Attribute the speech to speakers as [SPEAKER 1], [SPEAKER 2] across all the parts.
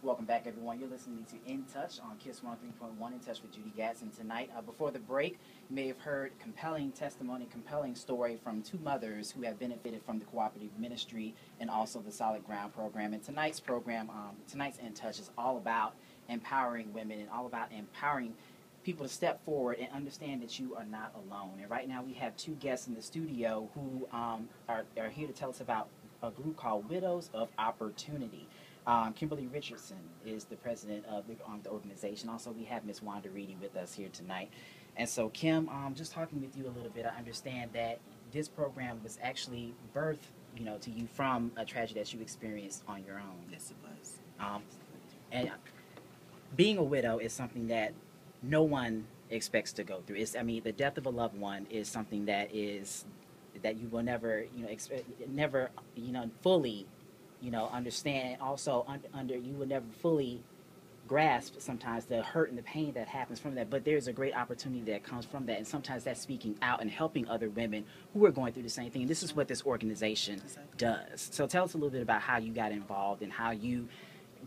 [SPEAKER 1] Welcome back, everyone. You're listening to In Touch on KISS 103.1, In Touch with Judy Gatson tonight. Before the break, you may have heard compelling testimony, compelling story from two mothers who have benefited from the cooperative ministry and also the Solid Ground program. And tonight's program, tonight's In Touch is all about empowering women and all about empowering people to step forward and understand that you are not alone. And right now we have two guests in the studio who are here to tell us about a group called Widows of Opportunity. Kimberly Richardson is the president of the organization. Also, we have Ms. Wanda Reedy with us here tonight. And so, Kim, just talking with you a little bit, I understand that this program was actually birthed, to you from a tragedy that you experienced on your own.
[SPEAKER 2] Yes, it was.
[SPEAKER 1] And being a widow is something that no one expects to go through. The death of a loved one is something that you will never, never, fully, understand. Also, you will never fully grasp sometimes the hurt and the pain that happens from that. But there's a great opportunity that comes from that, and sometimes that's speaking out and helping other women who are going through the same thing. And this is what this organization does. So tell us a little bit about how you got involved and how you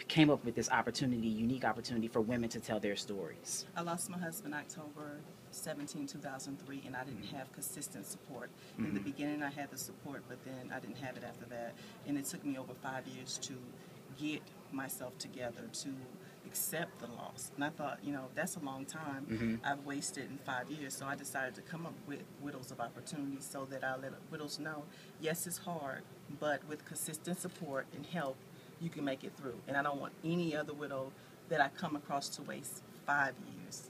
[SPEAKER 1] came up with this opportunity, unique opportunity for women to tell their stories.
[SPEAKER 2] I lost my husband October 17, 2003, and I didn't have consistent support. In the beginning, I had the support, but then I didn't have it after that. And it took me over 5 years to get myself together, to accept the loss. And I thought, that's a long time. I've wasted in 5 years. So I decided to come up with Widows of Opportunity so that I let widows know, yes, it's hard, but with consistent support and help, you can make it through. And I don't want any other widow that I come across to waste 5 years,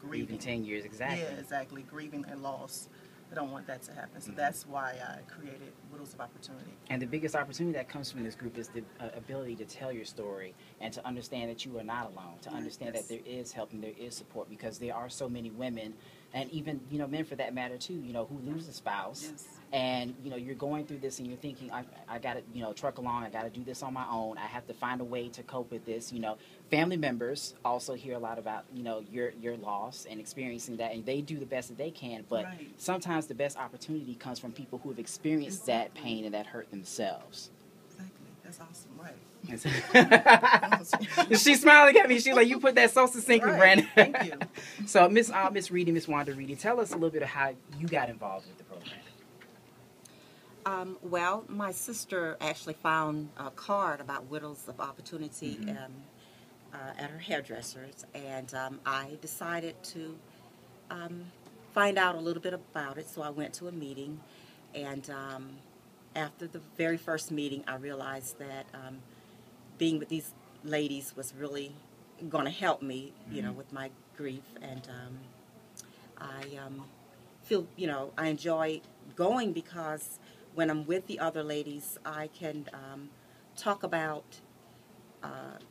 [SPEAKER 2] grieving.
[SPEAKER 1] Even 10 years, exactly.
[SPEAKER 2] Yeah, exactly. Grieving and loss. I don't want that to happen. So that's why I created Widows of Opportunity.
[SPEAKER 1] And the biggest opportunity that comes from this group is the ability to tell your story and to understand that you are not alone, to understand that there is help and there is support, because there are so many women, and even, men for that matter too, who lose a spouse.
[SPEAKER 2] Yes.
[SPEAKER 1] And, you're going through this and you're thinking, I got to, truck along. I got to do this on my own. I have to find a way to cope with this. Family members also hear a lot about, your loss and experiencing that. And they do the best that they can. But sometimes the best opportunity comes from people who have experienced that pain and that hurt themselves.
[SPEAKER 2] Exactly. That's awesome. Right.
[SPEAKER 1] She's smiling at me. She's like, you put that so succinctly, Brandon.
[SPEAKER 2] Thank you.
[SPEAKER 1] So, Miss Reedy, Miss Wanda Reedy, tell us a little bit of how you got involved with the program.
[SPEAKER 3] Well, my sister actually found a card about Widows of Opportunity at her hairdresser's, and I decided to find out a little bit about it, so I went to a meeting, and after the very first meeting, I realized that being with these ladies was really going to help me, with my grief, and I feel, I enjoy going because when I'm with the other ladies, I can talk about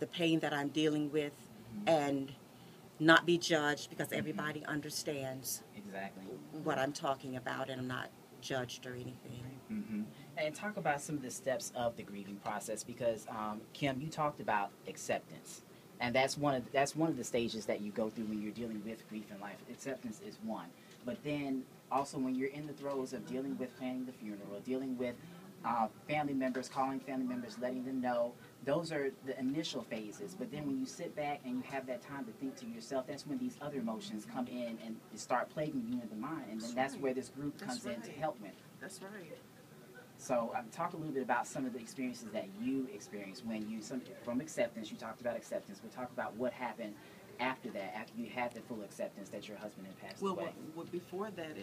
[SPEAKER 3] the pain that I'm dealing with and not be judged, because everybody understands what I'm talking about, and I'm not judged or anything.
[SPEAKER 1] And talk about some of the steps of the grieving process, because Kim, you talked about acceptance, and that's one of the stages that you go through when you're dealing with grief in life. Acceptance is one, but then also when you're in the throes of dealing with planning the funeral, dealing with family members, calling family members, letting them know, those are the initial phases. But then when you sit back and you have that time to think to yourself, that's when these other emotions come in and start plaguing you in the mind. And then that's where this group comes in to help with.
[SPEAKER 2] That's right.
[SPEAKER 1] So talk a little bit about some of the experiences that you experienced from acceptance. You talked about acceptance, but talk about what happened after that, after you had the full acceptance that your husband had passed away.
[SPEAKER 2] Well, before that,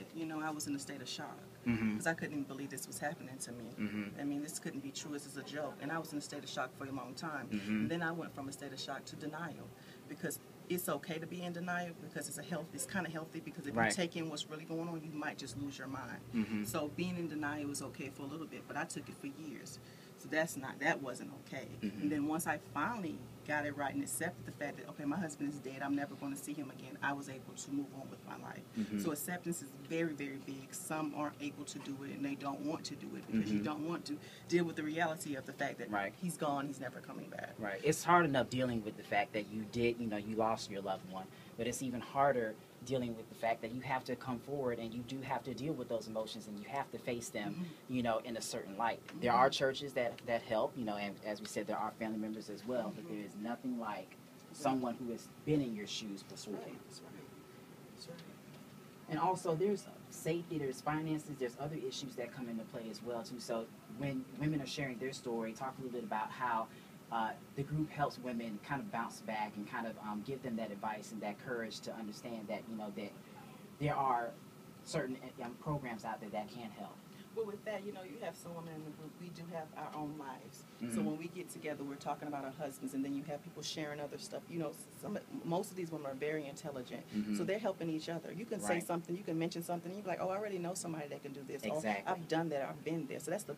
[SPEAKER 2] I was in a state of shock, because I couldn't even believe this was happening to me. I mean, this couldn't be true. This is a joke. And I was in a state of shock for a long time. And then I went from a state of shock to denial, because it's okay to be in denial, because it's kind of healthy, because if you take in what's really going on, you might just lose your mind. So being in denial was okay for a little bit, but I took it for years. So that wasn't okay. And then once I finally got it right and accepted the fact that, okay, my husband is dead, I'm never going to see him again, I was able to move on with my life. So acceptance is very, very big. Some aren't able to do it, and they don't want to do it, because you don't want to deal with the reality of the fact that he's gone, he's never coming back.
[SPEAKER 1] Right. It's hard enough dealing with the fact that you lost your loved one, but it's even harder dealing with the fact that you have to come forward and you do have to deal with those emotions and you have to face them, you know, in a certain light. There are churches that help, you know, and as we said, there are family members as well, but there is nothing like someone who has been in your shoes before.
[SPEAKER 2] That's right. That's right.
[SPEAKER 1] And also, there's safety, there's finances, there's other issues that come into play as well too. So when women are sharing their story, talk a little bit about how the group helps women kind of bounce back and kind of give them that advice and that courage to understand that, you know, that there are certain programs out there that can help.
[SPEAKER 2] Well, with that, you know, you have some women in the group, we do have our own lives. So when we get together, we're talking about our husbands, and then you have people sharing other stuff. You know, most of these women are very intelligent, so they're helping each other. You can say
[SPEAKER 1] Right.
[SPEAKER 2] something, you can mention something, and you're like, oh, I already know somebody that can do this.
[SPEAKER 1] Exactly.
[SPEAKER 2] Or, I've done that, I've been there. So that's the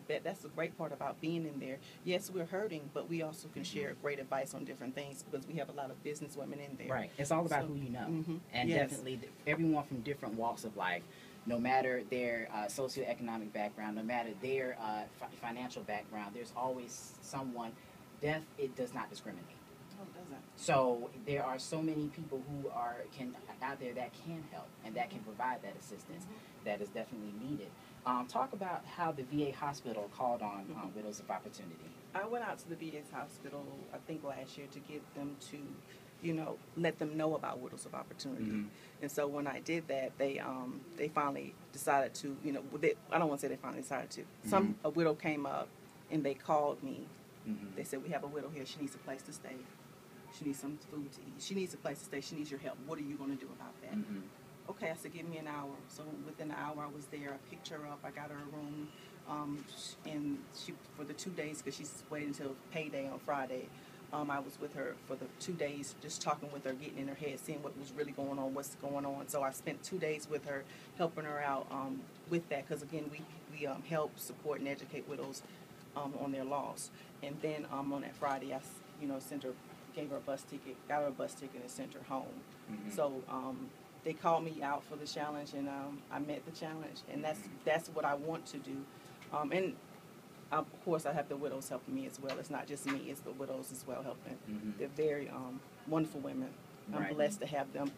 [SPEAKER 2] great part about being in there. Yes, we're hurting, but we also can share great advice on different things because we have a lot of business women in there.
[SPEAKER 1] Right. It's all about
[SPEAKER 2] So-
[SPEAKER 1] who you know.
[SPEAKER 2] Mhm.
[SPEAKER 1] And
[SPEAKER 2] Yes.
[SPEAKER 1] definitely everyone from different walks of life, no matter their socioeconomic background, no matter their financial background, there's always someone. Death, it does not discriminate.
[SPEAKER 2] No, it doesn't.
[SPEAKER 1] So there are so many people who are out there that can help and that can provide that assistance that is definitely needed. Talk about how the VA hospital called on Widows of Opportunity.
[SPEAKER 2] I went out to the VA's hospital, I think last year, to get them to, you know, let them know about Widows of Opportunity. And so when I did that, they finally decided to, you know, I don't want to say they finally decided to. A widow came up and they called me. They said, we have a widow here. She needs a place to stay. She needs some food to eat. She needs a place to stay. She needs your help. What are you going to do about that? Okay, I said, give me an hour. So within an hour, I was there. I picked her up. I got her a room. And she, for the 2 days, because she's waiting until payday on Friday, I was with her for the 2 days, just talking with her, getting in her head, seeing what was really going on, what's going on. So I spent 2 days with her, helping her out with that, because again, we help, support, and educate widows on their loss. And then on that Friday, I sent her, gave her a bus ticket, got her a bus ticket, and sent her home. So they called me out for the challenge, and I met the challenge, and that's what I want to do. And of course, I have the widows helping me as well. It's not just me; it's the widows as well helping. They're very wonderful women. I'm
[SPEAKER 1] Right.
[SPEAKER 2] blessed to have them.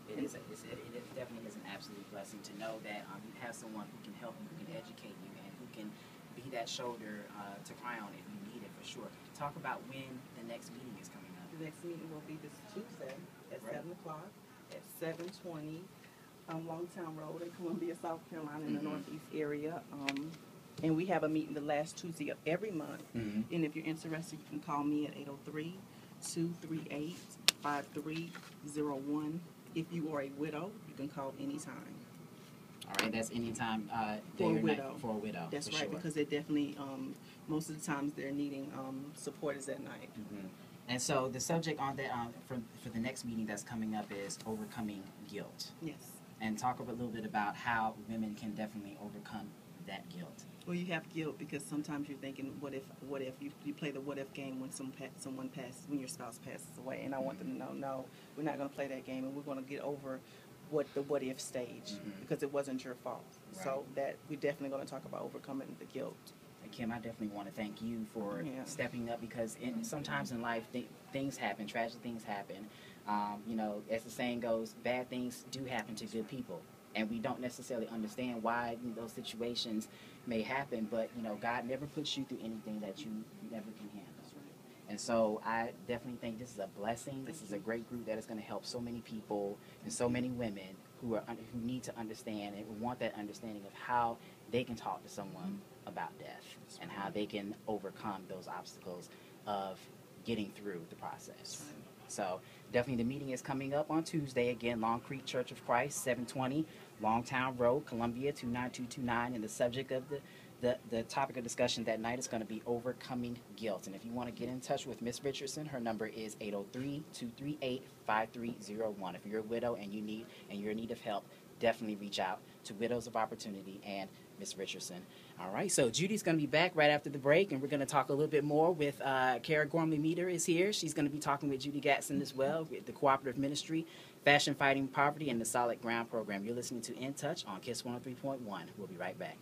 [SPEAKER 1] It definitely is an absolute blessing to know that you have someone who can help you, who can educate you, and who can be that shoulder to cry on if you need it, for sure. Talk about when the next meeting is coming up.
[SPEAKER 2] The next meeting will be this Tuesday at
[SPEAKER 1] Right.
[SPEAKER 2] 7 o'clock at 720 Longtown Road in Columbia, South Carolina, in the Northeast area. And we have a meeting the last Tuesday of every month. And if you're interested, you can call me at 803-238-5301. If you are a widow, you can call anytime.
[SPEAKER 1] All right, that's anytime day
[SPEAKER 2] For a
[SPEAKER 1] or night
[SPEAKER 2] widow.
[SPEAKER 1] for a widow.
[SPEAKER 2] That's
[SPEAKER 1] for
[SPEAKER 2] right,
[SPEAKER 1] sure.
[SPEAKER 2] because they're definitely, most of the times they're needing support is at night.
[SPEAKER 1] And so the subject on that for the next meeting that's coming up is overcoming guilt.
[SPEAKER 2] Yes.
[SPEAKER 1] And talk a little bit about how women can definitely overcome that guilt.
[SPEAKER 2] Well, you have guilt because sometimes you're thinking, what if you play the what if game when someone passes, when your spouse passes away, and I want them to know, no, we're not going to play that game, and we're going to get over the what if stage because it wasn't your fault.
[SPEAKER 1] Right.
[SPEAKER 2] So that we're definitely going to talk about overcoming the guilt.
[SPEAKER 1] And Kim, I definitely want to thank you for
[SPEAKER 2] Yeah.
[SPEAKER 1] stepping up because sometimes in life things happen, tragic things happen. You know, as the saying goes, bad things do happen to good people. And we don't necessarily understand why those situations may happen, but, you know, God never puts you through anything that you never can handle. And so I definitely think this is a blessing. This is a great group that is going to help so many people and so many women who need to understand and want that understanding of how they can talk to someone about death and how they can overcome those obstacles of getting through the process. So definitely the meeting is coming up on Tuesday. Again, Long Creek Church of Christ, 720 Longtown Road, Columbia, 29229. And the subject of the topic of discussion that night is going to be overcoming guilt. And if you want to get in touch with Ms. Richardson, her number is 803-238-5301. If you're a widow and you're in need of help, definitely reach out to Widows of Opportunity and Ms. Richardson. All right, so Judy's going to be back right after the break, and we're going to talk a little bit more with Kara Gormley-Meter is here. She's going to be talking with Judy Gatson as well, with the Cooperative Ministry, Fashion Fighting Poverty, and the Solid Ground Program. You're listening to In Touch on KISS 103.1. We'll be right back.